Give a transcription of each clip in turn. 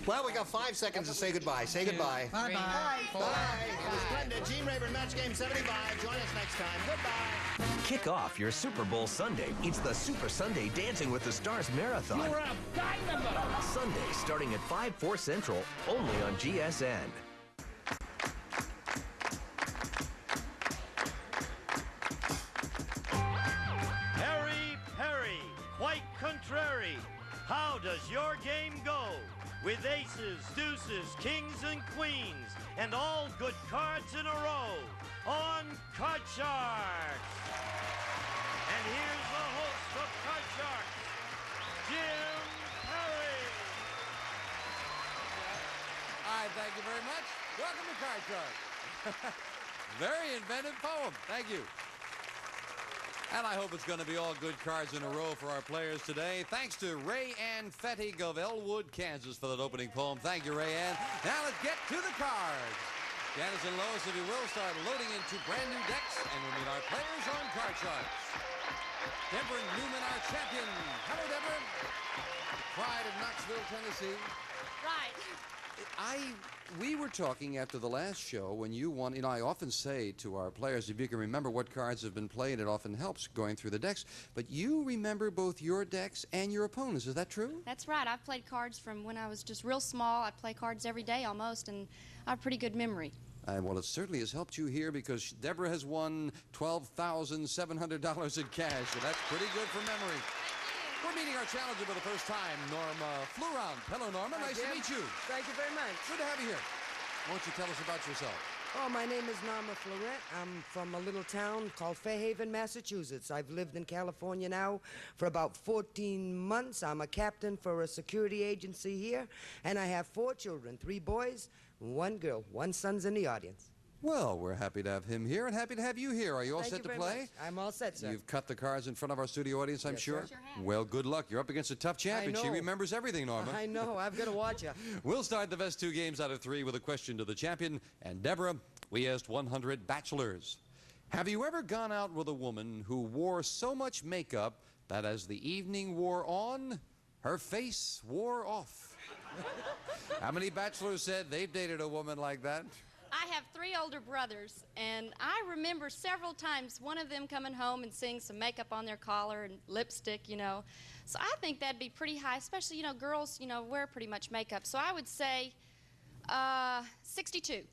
Well, we got 5 seconds to say goodbye. Say goodbye. Bye-bye. Bye. It was splendid. Gene Rayburn, Match Game 75. Join us next time. Goodbye. Kick off your Super Bowl Sunday. It's the Super Sunday Dancing with the Stars Marathon. You're a dynamo! Sunday starting at 5/4 Central, only on GSN. Perry, quite contrary. How does your game go? With aces, deuces, kings, and queens, and all good cards in a row on Card Sharks. And here's the host of Card Sharks, Jim Perry. All right, thank you very much. Welcome to Card Sharks. Very inventive poem. Thank you. And I hope it's going to be all good cards in a row for our players today. Thanks to Ray Ann Fettig of Elwood, Kansas for that opening poem. Thank you, Ray Ann. Now let's get to the cards. Janice and Lois, if you will, start loading into brand new decks, and we'll meet our players on Card Sharks. Debra Newman, our champion. Hello, Debra. Pride of Knoxville, Tennessee. Right. We were talking after the last show when you won. You know, I often say to our players, if you can remember what cards have been played, it often helps going through the decks. But you remember both your decks and your opponents. Is that true? That's right. I've played cards from when I was just real small. I play cards every day almost, and I have pretty good memory. Well, it certainly has helped you here because Debra has won $12,700 in cash, so that's pretty good for memory. We're meeting our challenger for the first time, Norma Flurant. Hello, Norma. Nice to meet you. Thank you very much. Good to have you here. Why don't you tell us about yourself? Oh, my name is Norma Florent. I'm from a little town called Fairhaven, Massachusetts. I've lived in California now for about 14 months. I'm a captain for a security agency here, and I have 4 children, 3 boys, 1 girl. 1 son's in the audience. Well, we're happy to have him here and happy to have you here. Are you all set to play? Much. I'm all set, sir. You've cut the cards in front of our studio audience, I'm Yes, sure? sir. Sure have. Well, good luck. You're up against a tough champion. I She know. remembers everything, Norma. I know. I've got to watch you. We'll start the best 2 games out of 3 with a question to the champion. And Debra, we asked 100 bachelors. Have you ever gone out with a woman who wore so much makeup that as the evening wore on, her face wore off? How many bachelors said they've dated a woman like that? I have 3 older brothers, and I remember several times one of them coming home and seeing some makeup on their collar and lipstick, you know. So I think that'd be pretty high, especially, you know, girls, you know, wear pretty much makeup. So I would say 62.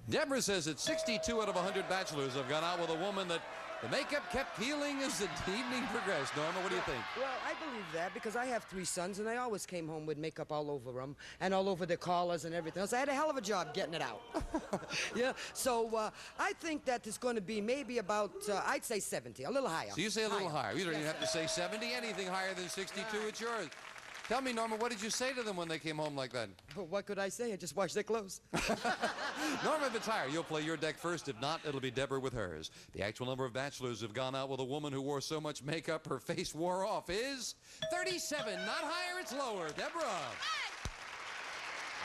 Debra says that 62 out of 100 bachelors have gone out with a woman that the makeup kept peeling as the evening progressed. Norma, what do you think? Well, I believe that because I have 3 sons, and they always came home with makeup all over them and all over their collars and everything else. I had a hell of a job getting it out. Yeah, so I think that it's going to be maybe about, I'd say 70, a little higher. So you say a little higher. You don't Yes, even have to say 70. Anything higher than 62, it's yours. Tell me, Norma, what did you say to them when they came home like that? What could I say? I just washed their clothes. Norma, if it's higher, you'll play your deck first. If not, it'll be Debra with hers. The actual number of bachelors who've gone out with a woman who wore so much makeup her face wore off is 37. Not higher, it's lower. Debra.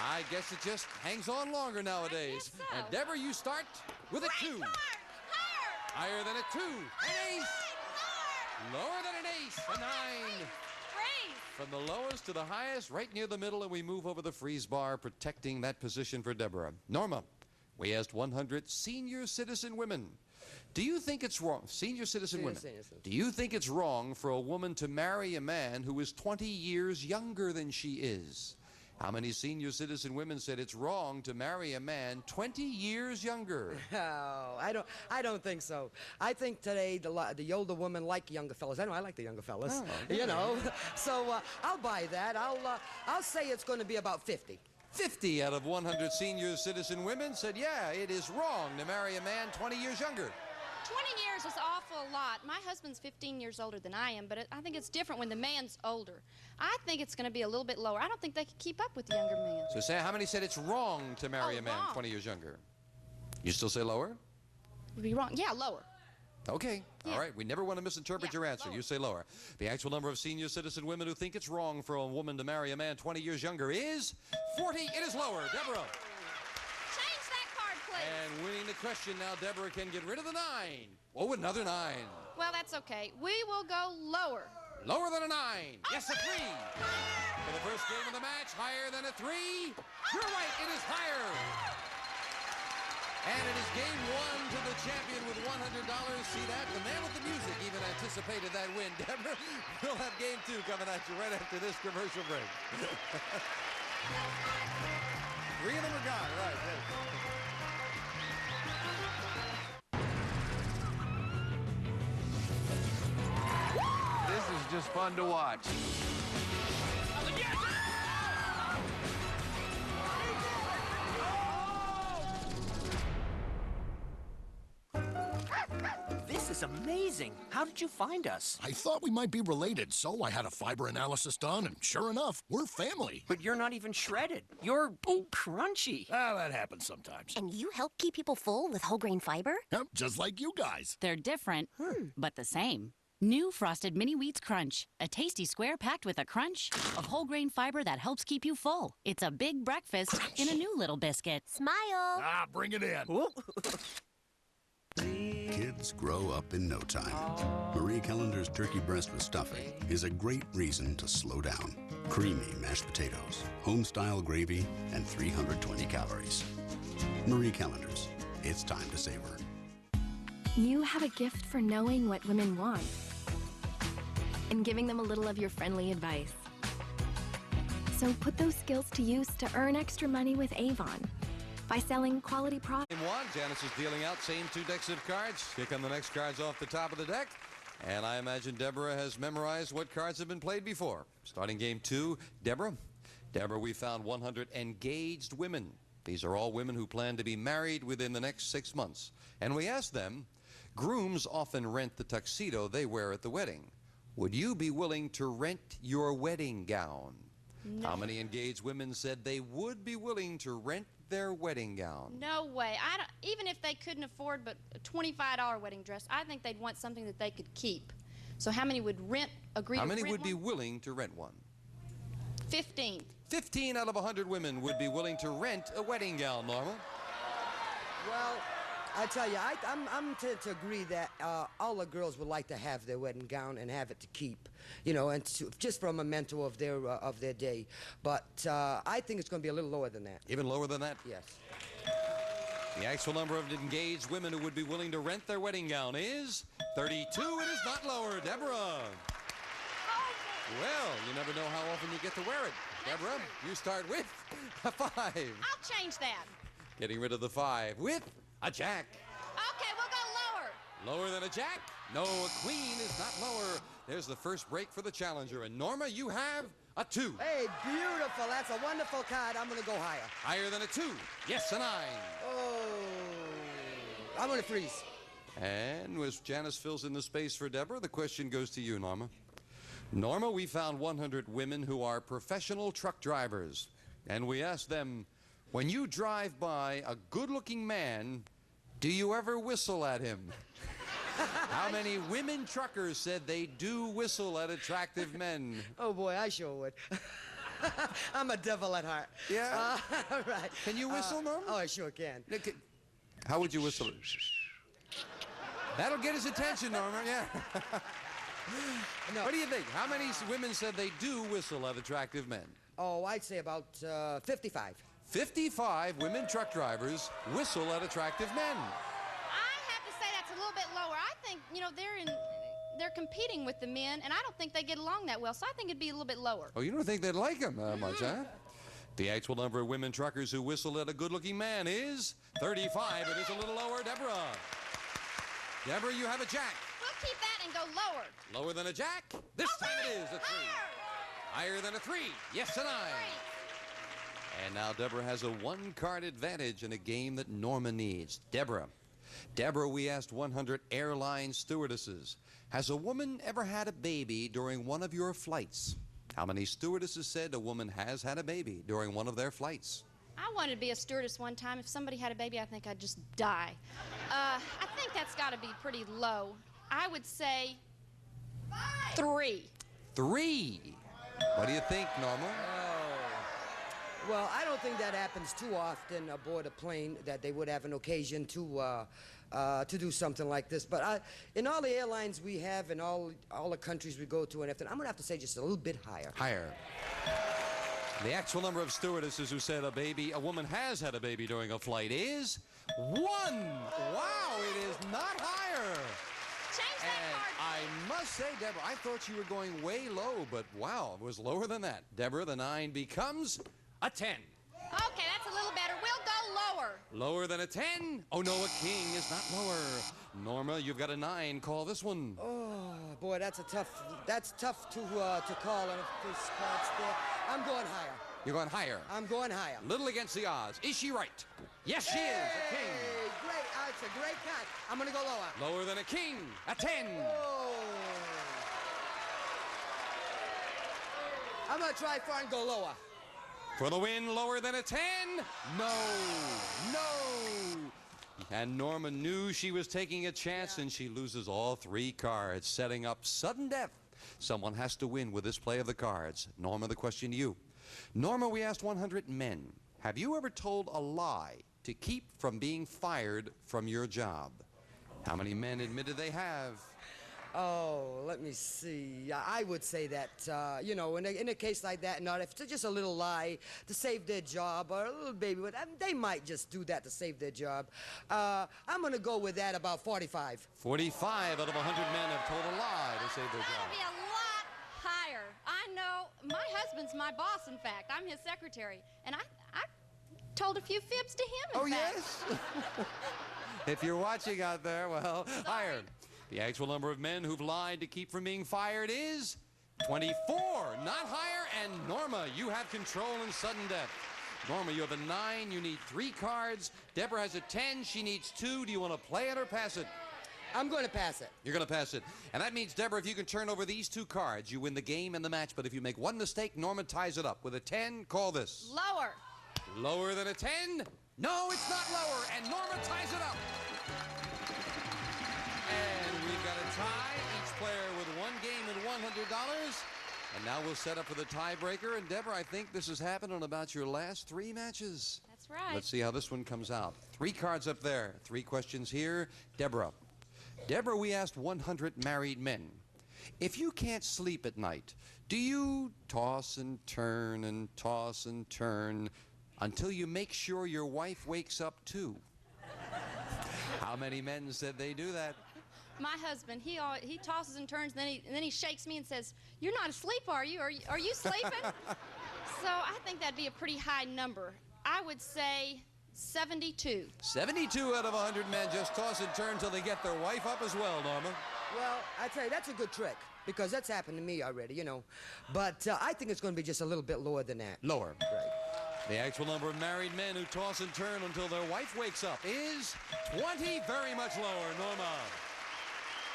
I guess it just hangs on longer nowadays. I guess so. And Debra, you start with a 2. Higher than a 2. An ace. Lower than an ace. A 9. From the lowest to the highest, right near the middle, and we move over the freeze bar, protecting that position for Debra. Norma, we asked 100 senior citizen women. Do you think it's wrong, senior citizen women, do you think it's wrong for a woman to marry a man who is 20 years younger than she is? How many senior citizen women said it's wrong to marry a man 20 years younger? Oh, I don't think so. I think today the older women like younger fellas. I know I like the younger fellas. Oh, you know, so I'll buy that. I'll say it's going to be about 50. 50 out of 100 senior citizen women said, yeah, it is wrong to marry a man 20 years younger. 20 years is awful lot. My husband's 15 years older than I am, but I think it's different when the man's older. I think it's going to be a little bit lower. I don't think they could keep up with the younger man. So say, how many said it's wrong to marry a man wrong. 20 years younger? You still say lower? Would be wrong. Yeah, lower. Okay. Yeah. All right. We never want to misinterpret your answer. Lower. You say lower. The actual number of senior citizen women who think it's wrong for a woman to marry a man 20 years younger is 40. It is lower. Debra. Change that card, please. And winning the question now, Debra can get rid of the 9. Oh, another 9. Well, that's okay. We will go lower. Lower than a 9. Yes, a 3. For the first game of the match, higher than a 3. You're right, it is higher. And it is game 1 to the champion with $100. See that? The man with the music even anticipated that win. Debra, we'll have game 2 coming at you right after this commercial break. 3 of them are gone, right? This is just fun to watch. This is amazing. How did you find us? I thought we might be related, so I had a fiber analysis done, and sure enough, we're family. But you're not even shredded. You're crunchy. Ah, that happens sometimes. And you help keep people full with whole grain fiber? Yep, just like you guys. They're different, but the same. New Frosted Mini Wheats Crunch. A tasty square packed with a crunch of whole grain fiber that helps keep you full. It's a big breakfast in a new little biscuit. Smile. Ah, bring it in. Kids grow up in no time. Marie Callender's turkey breast with stuffing is a great reason to slow down. Creamy mashed potatoes, home-style gravy, and 320 calories. Marie Callender's. It's time to savor. You have a gift for knowing what women want and giving them a little of your friendly advice. So put those skills to use to earn extra money with Avon by selling quality products. Game 1, Janice is dealing out same 2 decks of cards. Here come the next cards off the top of the deck. And I imagine Debra has memorized what cards have been played before. Starting game 2, Debra. Debra, we found 100 engaged women. These are all women who plan to be married within the next 6 months. And we asked them, grooms often rent the tuxedo they wear at the wedding. Would you be willing to rent your wedding gown? No. How many engaged women said they would be willing to rent their wedding gown? No way. I don't, even if they couldn't afford but a $25 wedding dress, I think they'd want something that they could keep. So how many would agree How to many rent would be one? willing to rent one? 15. 15 out of 100 women would be willing to rent a wedding gown, Norma. Well, I tell you, I'm to agree that all the girls would like to have their wedding gown and have it to keep, you know, and just for a memento of their day. But I think it's going to be a little lower than that. Even lower than that? Yes. The actual number of engaged women who would be willing to rent their wedding gown is 32. It is not lower. Debra. Well, you never know how often you get to wear it. Debra, you start with a 5. I'll change that. Getting rid of the 5 with a jack. Okay, we'll go lower. Lower than a jack? No, a queen is not lower. There's the first break for the challenger. And Norma, you have a 2. Hey, beautiful. That's a wonderful card. I'm going to go higher. Higher than a 2. Yes, a 9. Oh, I'm going to freeze. And as Janice fills in the space for Debra, the question goes to you, Norma. Norma, we found 100 women who are professional truck drivers. And we asked them, when you drive by a good-looking man, do you ever whistle at him? How many women truckers said they do whistle at attractive men? Oh, boy, I sure would. I'm a devil at heart. Yeah? Right. Can you whistle, Norma? Oh, I sure can. How would you whistle? That'll get his attention, Norma, yeah. No. What do you think? How many women said they do whistle at attractive men? Oh, I'd say about 55. 55 women truck drivers whistle at attractive men. I have to say that's a little bit lower. I think, you know, they're competing with the men, and I don't think they get along that well, so I think it'd be a little bit lower. Oh, you don't think they'd like him much, huh? The actual number of women truckers who whistle at a good-looking man is 35. It is a little lower. Debra. Debra, you have a jack. We'll keep that and go lower. Lower than a jack? This time it is a 3. Higher than a 3. Yes, a 9. And now Debra has a 1-card advantage in a game that Norma needs. Debra, we asked 100 airline stewardesses, has a woman ever had a baby during one of your flights? How many stewardesses said a woman has had a baby during one of their flights? I wanted to be a stewardess one time. If somebody had a baby, I think I'd just die. I think that's got to be pretty low. I would say 3. 3. What do you think, Norma? Well, I don't think that happens too often aboard a plane that they would have an occasion to do something like this. But in all the airlines we have and all the countries we go to and everything, I'm going to have to say just a little bit higher. Higher. The actual number of stewardesses who said a woman has had a baby during a flight is 1. Wow, it is not higher. Change that And card. I must say, Deborah, I thought you were going way low, but wow, it was lower than that. Deborah, the 9 becomes a 10. Okay, that's a little better. We'll go lower. Lower than a 10? Oh, no, a king is not lower. Norma, you've got a 9. Call this one. Oh, boy, that's tough to call on this card's there. I'm going higher. You're going higher. I'm going higher. Little against the odds. Is she right? Yes, she is. A king. Great. It's a great card. I'm going to go lower. Lower than a king. A 10. Oh. I'm going to try for and go lower. For the win, lower than a 10? No. And Norma knew she was taking a chance, and she loses all 3 cards, setting up sudden death. Someone has to win with this play of the cards. Norma, the question to you. Norma, we asked 100 men, have you ever told a lie to keep from being fired from your job? How many men admitted they have? Oh, let me see. I would say that, in a case like that, not if it's just a little lie to save their job or a little baby, they might just do that to save their job. I'm going to go with that about 45. 45 out of 100 men have told a lie to save their That'll job. be a lot higher. I know. My husband's my boss, in fact. I'm his secretary. And I told a few fibs to him, in fact. Yes? If you're watching out there, well, higher. The actual number of men who've lied to keep from being fired is 24, not higher. And Norma, you have control in sudden death. Norma, you have a 9. You need 3 cards. Deborah has a 10. She needs 2. Do you want to play it or pass it? I'm going to pass it. You're going to pass it. And that means, Deborah, if you can turn over these 2 cards, you win the game and the match. But if you make one mistake, Norma ties it up. With a 10, call this. Lower. Lower than a 10? No, it's not lower. And Norma ties it up. And we've got a tie, each player with 1 game and $100. And now we'll set up for the tiebreaker. And Deborah, I think this has happened on about your last 3 matches. That's right. Let's see how this one comes out. 3 cards up there, 3 questions here. Deborah, we asked 100 married men, if you can't sleep at night, do you toss and turn until you make sure your wife wakes up too? How many men said they do that? My husband, he tosses and turns, and then he shakes me and says, "You're not asleep, are you? Are you sleeping?" So I think that'd be a pretty high number. I would say 72. 72 out of 100 men just toss and turn till they get their wife up as well, Norma. Well, I tell you, that's a good trick, because that's happened to me already, But I think it's going to be just a little bit lower than that. Lower. Right. The actual number of married men who toss and turn until their wife wakes up is 20, very much lower, Norma.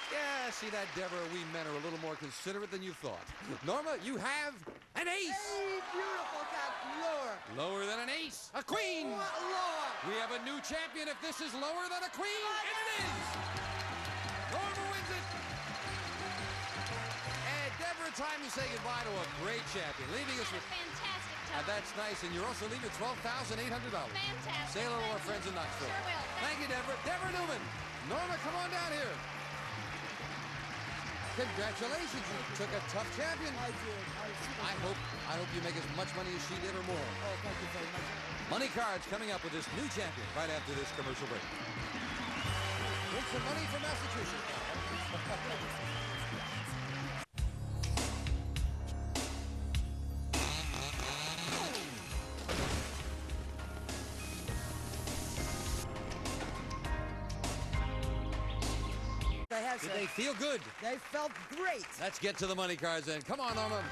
Yeah, see that, Deborah? We men are a little more considerate than you thought. Norma, you have an ace. Hey, beautiful cat. Lower. Lower than an ace. A queen. What? Lower. We have a new champion if this is lower than a queen. And it is. Norma wins it. And Deborah, time to say goodbye to a great champion. Leaving us with... Fantastic time. that's nice. And you're also leaving $12,800. Fantastic. Say hello to our Thank friends you. in Knoxville. Sure will. Thank you, Deborah. Deborah Newman. Norma, come on down here. Congratulations, you took a tough champion. I did. I hope you make as much money as she did or more. Oh, thank you very much. Money Cards coming up with this new champion right after this commercial break. Win some money from Massachusetts. Did they feel good? They felt great. Let's get to the money cards then. Come on, Norma.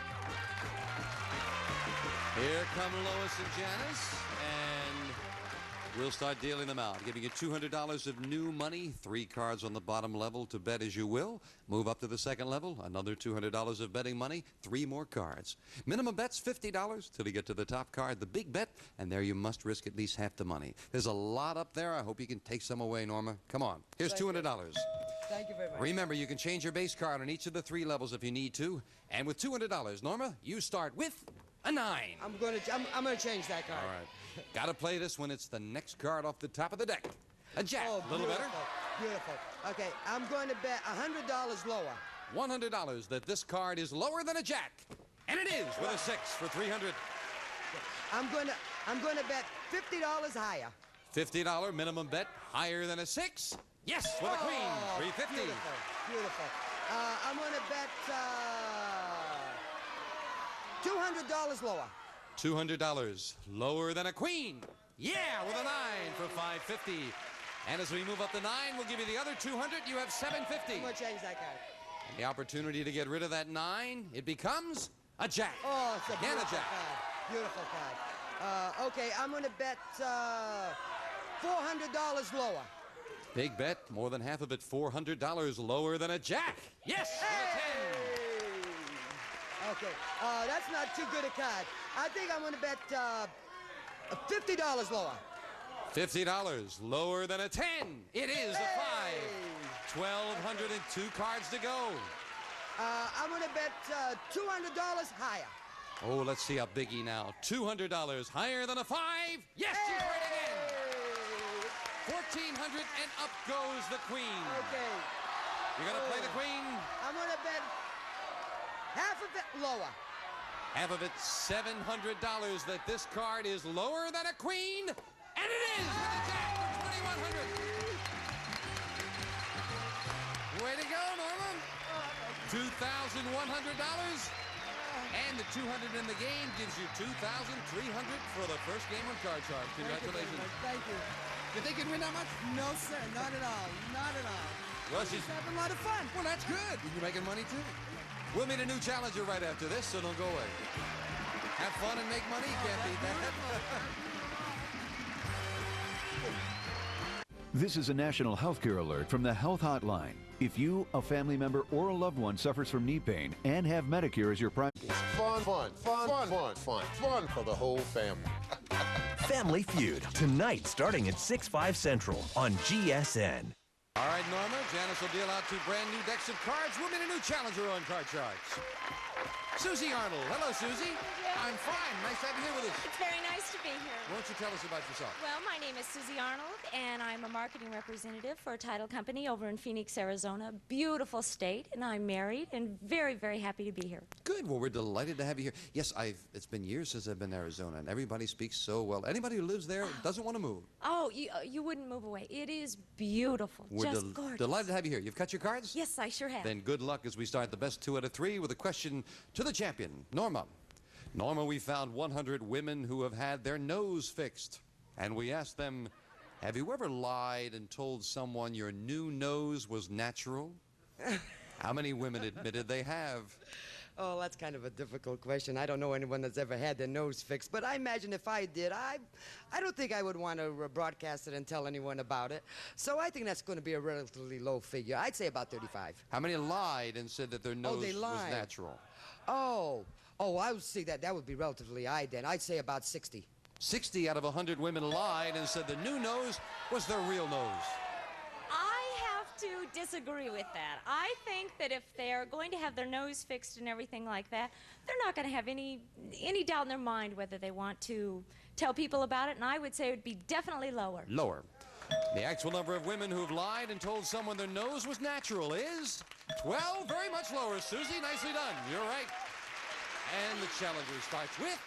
Here come Lois and Janice, and we'll start dealing them out. Giving you $200 of new money, 3 cards on the bottom level to bet as you will. Move up to the second level, another $200 of betting money, 3 more cards. Minimum bet's $50 till you get to the top card, the big bet, and there you must risk at least half the money. There's a lot up there. I hope you can take some away, Norma. Come on. Here's $200. Thank you very much. Remember, you can change your base card on each of the 3 levels if you need to. And with $200, Norma, you start with a 9. I'm gonna change that card. All right. Got to play this when it's the next card off the top of the deck. A jack. Oh, a little better. Beautiful. Okay, I'm going to bet $100 lower. $100 that this card is lower than a jack. And it is with a 6 for $300. I'm gonna bet $50 higher. $50 minimum bet, higher than a 6? Yes, with a queen, $350. Beautiful, beautiful. I'm gonna bet $200 lower. $200 lower than a queen. Yeah, with a 9 for $550. And as we move up the 9, we'll give you the other 200. You have $750. I'm gonna change that card. And the opportunity to get rid of that 9, it becomes a jack. Oh, it's a Again, beautiful a jack. card. Beautiful card. Okay, I'm gonna bet $400 lower. Big bet, more than half of it, $400 lower than a jack. Yes, with a 10. Okay, that's not too good a card. I think I'm gonna bet $50 lower. $50 lower than a 10. It is a 5. 1,202 cards to go. I'm gonna bet $200 higher. Oh, let's see a biggie now. $200 higher than a 5. Yes, she's right again. 1,400 and up goes the queen. Okay. You're gonna play the queen? I'm gonna bet half of it lower. Half of it, $700 that this card is lower than a queen. And it is with a jack for $2,100. Way to go, Norma. $2,100. And the 200 in the game gives you 2,300 for the first game of Card Shark. Congratulations. Thank you. You think you'd win that much? No, sir. Not at all. Not at all. Well, she's having a lot of fun. Well, that's good. You're making money, too. We'll meet a new challenger right after this, so don't go away. Have fun and make money. You can't beat that. This is a national healthcare alert from the Health Hotline. If you, a family member, or a loved one suffers from knee pain and have Medicare as your primary... Fun for the whole family. Family Feud, tonight starting at 6/5 Central on GSN. All right, Norma, Janice will deal out 2 brand new decks of cards. We'll meet a new challenger on Card Sharks. Susie Arnold. Hello, Susie. I'm fine. Nice to have you here with us. It's very nice to be here. Why don't you tell us about yourself? Well, my name is Susie Arnold, and I'm a marketing representative for a title company over in Phoenix, Arizona. Beautiful state, and I'm married and very, very happy to be here. Good. Well, we're delighted to have you here. Yes, it's been years since I've been to Arizona, and everybody speaks so well. Anybody who lives there doesn't want to move. Oh, you wouldn't move away. It is beautiful. We're just gorgeous. Delighted to have you here. You've cut your cards? Yes, I sure have. Then good luck as we start the best 2 out of 3 with a question to the champion, Norma. Norma, we found 100 women who have had their nose fixed. And we asked them, have you ever lied and told someone your new nose was natural? How many women admitted they have? Oh, that's kind of a difficult question. I don't know anyone that's ever had their nose fixed, but I imagine if I did, I don't think I would want to broadcast it and tell anyone about it. So I think that's going to be a relatively low figure. I'd say about 35. How many lied and said that their nose was natural? Oh, I would see that would be relatively high then. I'd say about 60. 60 out of 100 women lied and said the new nose was their real nose. I have to disagree with that. I think that if they're going to have their nose fixed and everything like that, they're not going to have any doubt in their mind whether they want to tell people about it, and I would say it would be definitely lower. Lower. The actual number of women who've lied and told someone their nose was natural is 12. Very much lower. Susie, nicely done. You're right. And the challenger starts with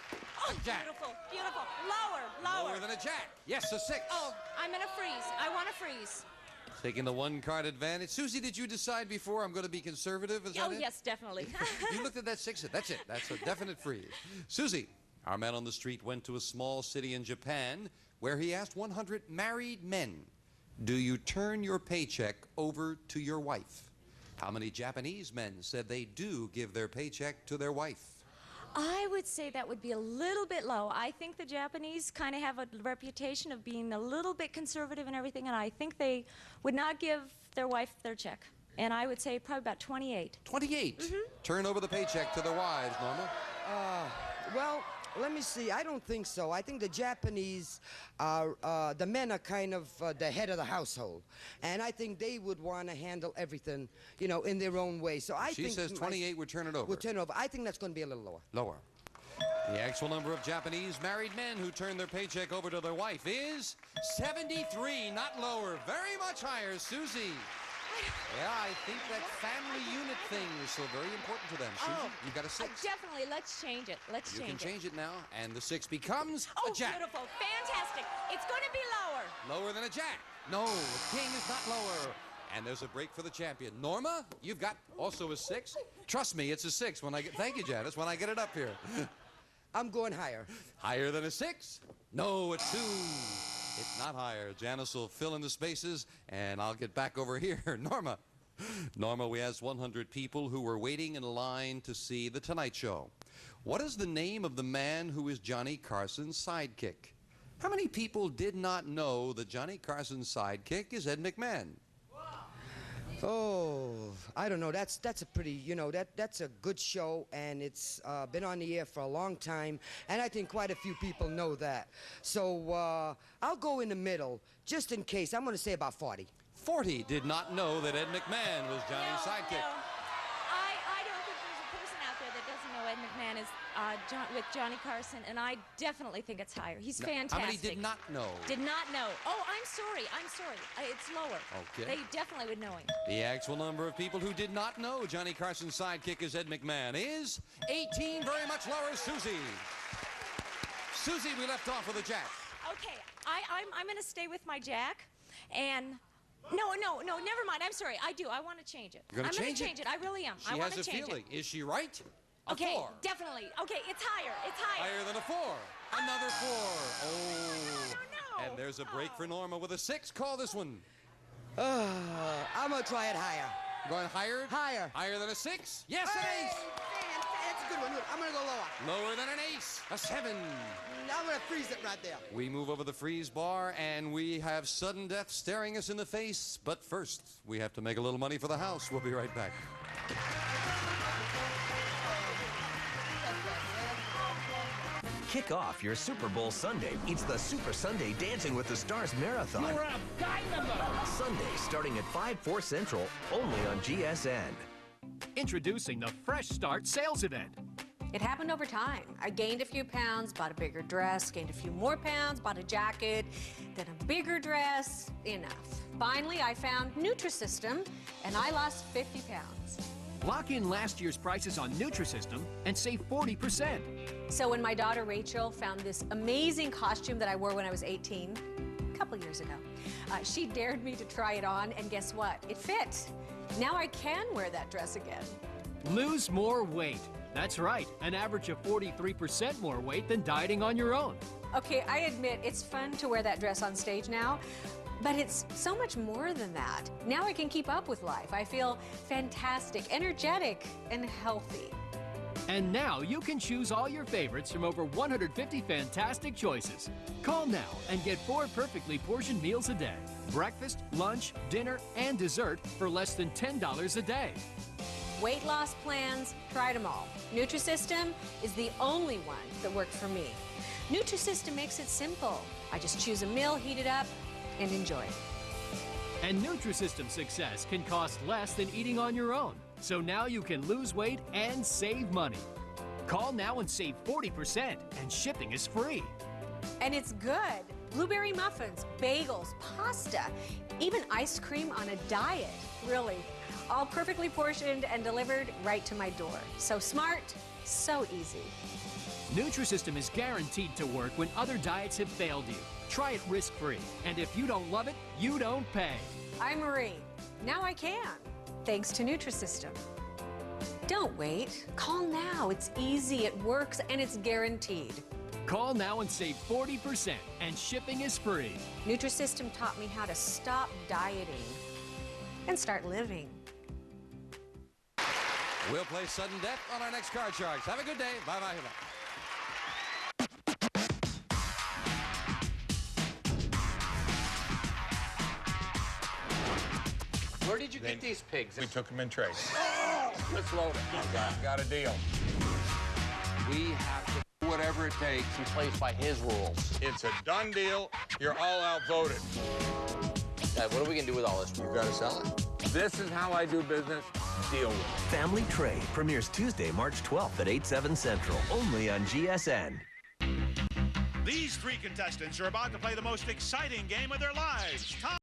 a jack. Beautiful, beautiful. Lower. Lower than a jack. Yes, a 6. Oh, I'm in a freeze. I want to freeze. Taking the 1-card advantage. Susie, did you decide before I'm going to be conservative? Is that it? Yes, definitely. You looked at that 6. That's it. That's a definite freeze. Susie, our man on the street went to a small city in Japan where he asked 100 married men, do you turn your paycheck over to your wife? How many Japanese men said they do give their paycheck to their wife? I would say that would be a little bit low. I think the Japanese kind of have a reputation of being a little bit conservative and everything, and I think they would not give their wife their check. And I would say probably about 28. 28? Mm-hmm. Turn over the paycheck to their wives, Norma. Well, let me see. I don't think so. I think the Japanese are, the men are kind of the head of the household. And I think they would want to handle everything, in their own way. So I think... She says 28 would turn it over. Would turn it over. I think that's going to be a little lower. Lower. The actual number of Japanese married men who turn their paycheck over to their wife is 73, not lower. Very much higher. Susie. Yeah, I think that family unit thing is so very important to them. Susan, you got a 6. Definitely. Let's change it. Let's You change can change it now, and the 6 becomes Oh, a jack. beautiful. Fantastic. It's going to be lower. Lower than a jack. No, the king is not lower. And there's a break for the champion. Norma, you've got also a 6. Trust me, it's a 6 when I get. Thank you, Janice. When I get it up here. I'm going higher. Higher than a 6? No, a 2. It's not higher. Janice will fill in the spaces, and I'll get back over here. Norma. Norma, we asked 100 people who were waiting in line to see The Tonight Show. What is the name of the man who is Johnny Carson's sidekick? How many people did not know that Johnny Carson's sidekick is Ed McMahon? Oh, I don't know. That's a pretty, that's a good show, and it's been on the air for a long time, and I think quite a few people know that. So I'll go in the middle, just in case. I'm going to say about 40. 40 did not know that Ed McMahon was Johnny's sidekick. No. I don't think there's a person out there that doesn't know Ed McMahon is with Johnny Carson, and I definitely think it's higher. He's fantastic. How many did not know? Did not know. Oh, I'm sorry. It's lower. Okay. They definitely would know him. The actual number of people who did not know Johnny Carson's sidekick is Ed McMahon is 18, very much lower. Susie. Susie, we left off with a jack. Okay, I'm going to stay with my jack, and no, never mind. I'm sorry. I do. I want to change it. You're going to change it? I'm going to change it. I really am. She I want has to a change feeling. it. Is she right? A Okay, 4. definitely. Okay, it's higher. It's higher. Higher than a 4. Another 4. Oh. And there's a break for Norma with a 6. Call this one. I'm going to try it higher. Going higher? Higher. Higher than a 6? Yes, an ace. That's a good one. I'm going to go lower. Lower than an ace. A 7. I'm going to freeze it right there. We move over the freeze bar, and we have sudden death staring us in the face. But first, we have to make a little money for the house. We'll be right back. Kick off your Super Bowl Sunday. It's the Super Sunday Dancing with the Stars Marathon. You're a dynamo! Sunday starting at 5/4 Central, only on GSN. Introducing the Fresh Start sales event. It happened over time. I gained a few pounds, bought a bigger dress, gained a few more pounds, bought a jacket, then a bigger dress. Enough. Finally, I found Nutrisystem, and I lost 50 pounds. Lock in last year's prices on Nutrisystem and save 40%. So when my daughter Rachel found this amazing costume that I wore when I was 18, a couple years ago, she dared me to try it on, and guess what? It fit. Now I can wear that dress again. Lose more weight. That's right, an average of 43% more weight than dieting on your own. Okay, I admit it's fun to wear that dress on stage now, but it's so much more than that. Now I can keep up with life. I feel fantastic, energetic, and healthy. And now you can choose all your favorites from over 150 fantastic choices. Call now and get 4 perfectly portioned meals a day. Breakfast, lunch, dinner, and dessert for less than $10 a day. Weight loss plans, tried them all. Nutrisystem is the only one that worked for me. Nutrisystem makes it simple. I just choose a meal, heat it up, and enjoy it. And Nutrisystem success can cost less than eating on your own. So now you can lose weight and save money. Call now and save 40%, and shipping is free. And it's good. Blueberry muffins, bagels, pasta, even ice cream on a diet. Really, all perfectly portioned and delivered right to my door. So smart, so easy. Nutrisystem is guaranteed to work when other diets have failed you. Try it risk-free. And if you don't love it, you don't pay. I'm Marie. Now I can, thanks to Nutrisystem. Don't wait. Call now. It's easy, it works, and it's guaranteed. Call now and save 40%, and shipping is free. Nutrisystem taught me how to stop dieting and start living. We'll play sudden death on our next Card Sharks. Have a good day. Bye-bye. Where did you get these pigs? We took them in trade. Let's load it. Got a deal. We have to do whatever it takes. He plays by his rules. It's a done deal. You're all outvoted. Dad, what are we going to do with all this? You got to sell it. This is how I do business. Deal with it. Family Trade premieres Tuesday, March 12th at 8/7 Central, only on GSN. These 3 contestants are about to play the most exciting game of their lives. Time